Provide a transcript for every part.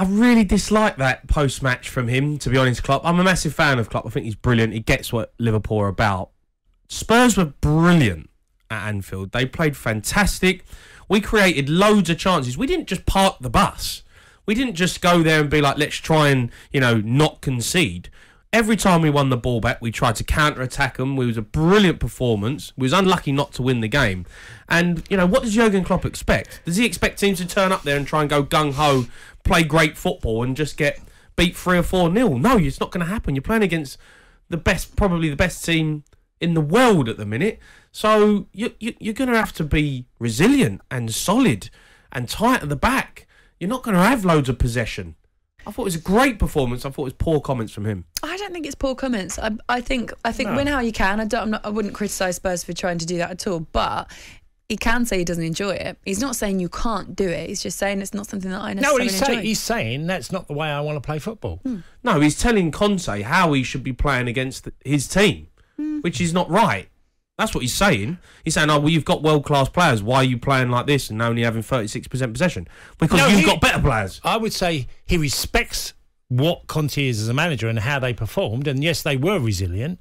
really dislike that post-match from him, to be honest, Klopp. I'm a massive fan of Klopp. I think he's brilliant. He gets what Liverpool are about. Spurs were brilliant at Anfield. They played fantastic. We created loads of chances. We didn't just park the bus. We didn't just go there and be like, let's try and, not concede. Every time we won the ball back, we tried to counter-attack them. It was a brilliant performance. We was unlucky not to win the game. And, what does Jurgen Klopp expect? Does he expect teams to turn up there and try and go gung-ho, play great football and just get beat 3 or 4-0? No, it's not going to happen. You're playing against probably the best team in the world at the minute. So you're going to have to be resilient and solid and tight at the back. You're not going to have loads of possession. I thought it was a great performance. I thought it was poor comments from him. I don't think it's poor comments. I think win how you can. I wouldn't criticise Spurs for trying to do that at all. But he can say he doesn't enjoy it. He's not saying you can't do it. He's just saying it's not something that I necessarily enjoy. He's saying that's not the way I want to play football. No, he's telling Conte how he should be playing against his team, which is not right. That's what he's saying. He's saying, oh, well, you've got world-class players. Why are you playing like this and only having 36% possession? Because you've got better players. I would say he respects what Conte is as a manager and how they performed. And yes, they were resilient.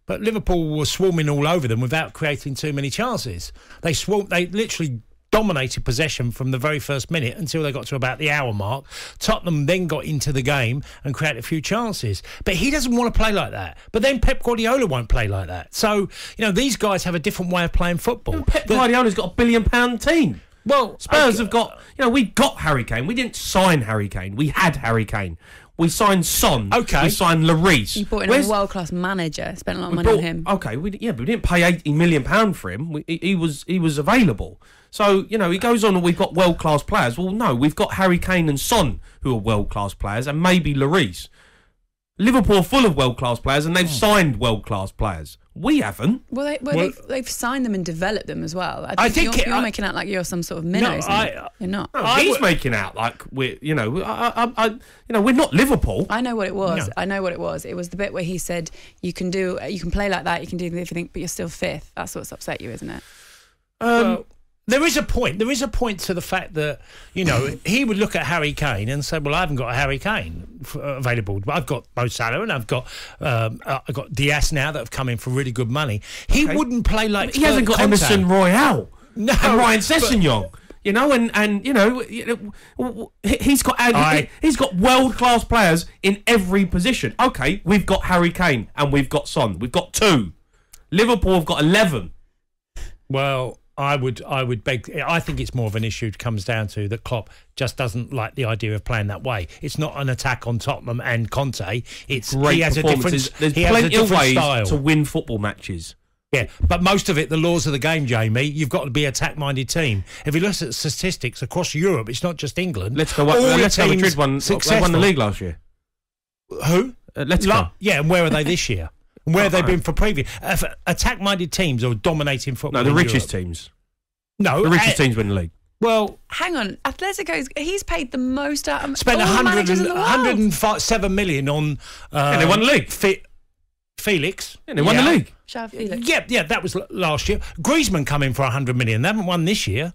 But Liverpool were swarming all over them without creating too many chances. They literally dominated possession from the very first minute until they got to about the hour mark. Tottenham then got into the game and created a few chances. But he doesn't want to play like that. But then Pep Guardiola won't play like that. So, these guys have a different way of playing football. Pep Guardiola's got £1 billion team. Well, Spurs have got, we've got Harry Kane. We didn't sign Harry Kane. We had Harry Kane. We signed Son. Okay. We signed Lloris. You brought in a world-class manager. Spent a lot of money on him. Okay, but we didn't pay £80 million for him. He was available. So, he goes on and we've got world-class players. Well, no, we've got Harry Kane and Son who are world-class players and maybe Lloris. Liverpool are full of world-class players and they've signed world-class players. We haven't. Well, they've signed them and developed them as well. I think you're making out like you're some sort of minnow. You're not. No, he's making out like we're, we're not Liverpool. I know what it was. No. I know what it was. It was the bit where he said you can play like that, you can do everything, but you're still fifth. That's what's upset you, isn't it? There is a point. There is a point to the fact that, he would look at Harry Kane and say, well, I haven't got a Harry Kane available. But I've got Mo Salah and I've got Diaz now that have come in for really good money. He wouldn't play like he hasn't got Emerson Royale. No. And Ryan Sessegnon. He's got world-class players in every position. Okay, we've got Harry Kane and we've got Son. We've got 2. Liverpool have got 11. Well, I would beg. I think it's more of an issue. It comes down to that Klopp just doesn't like the idea of playing that way. It's not an attack on Tottenham and Conte. It's great he has a different. There's he has a plenty of different ways style to win football matches. Yeah, but most of it, the laws of the game, Jamie. You've got to be an attack-minded team. If you look at statistics across Europe, it's not just England. Let's go. Madrid won the league last year. Who? Let's go. Yeah, and where are they this year? And where have they been for previous? Attack-minded teams are dominating football. No, the richest Europe. Teams. No, the richest teams win the league. Well, hang on. He's paid the most out of spent all managers in the world. 107 million on. And they won the league. Felix. Yeah, they won the league. Felix. Yeah, that was last year. Griezmann come in for 100 million. They haven't won this year.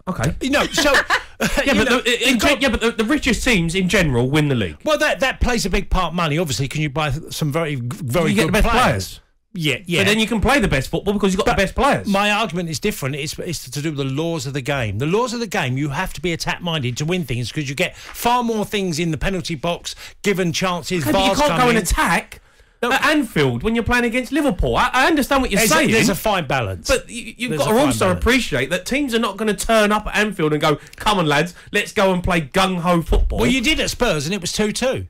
Okay. So but the richest teams in general win the league. Well, that plays a big part. Money, obviously. Can you buy some very you get good the best players? Yeah. But then you can play the best football because you've got the best players. My argument is different. It's to do with the laws of the game. The laws of the game, you have to be attack-minded to win things because you get far more things in the penalty box, given chances. Okay, but you can't go and attack at Anfield when you're playing against Liverpool. I understand what you're saying. There's a fine balance. But you've got to also appreciate that teams are not going to turn up at Anfield and go, come on, lads, let's go and play gung-ho football. Well, you did at Spurs and it was 2-2.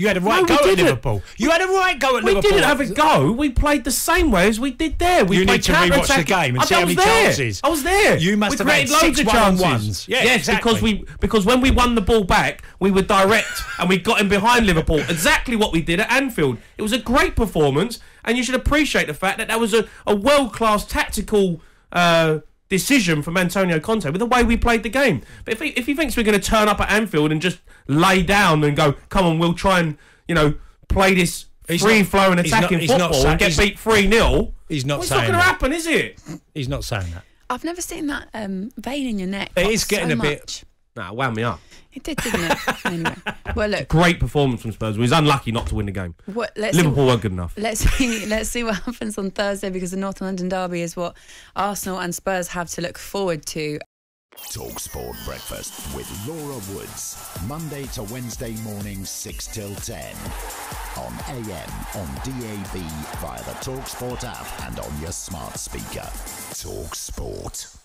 You had a right go at Liverpool. You had a right go at Liverpool. We didn't have a go. We played the same way as we did there. You need to rewatch the game and see how many chances. I was there. You must have had loads of chances. Yes, exactly. because when we won the ball back, we were direct and we got in behind Liverpool. Exactly what we did at Anfield. It was a great performance, and you should appreciate the fact that was a world-class tactical decision from Antonio Conte with the way we played the game. But if he thinks we're going to turn up at Anfield and just lay down and go, come on, we'll try and play this free-flowing attacking football and get beat 3-0. He's not saying that. It's not going to happen, is it? He's not saying that. I've never seen that vein in your neck. It is getting a bit. Nah, wound me up. It did, didn't it? Anyway, well, look, Great performance from Spurs. We was unlucky not to win the game. Liverpool weren't good enough. Let's see what happens on Thursday, because the North London derby is what Arsenal and Spurs have to look forward to. talkSPORT Breakfast with Laura Woods, Monday to Wednesday morning 6 till 10 on AM, on DAB, via the talkSPORT app and on your smart speaker. talkSPORT.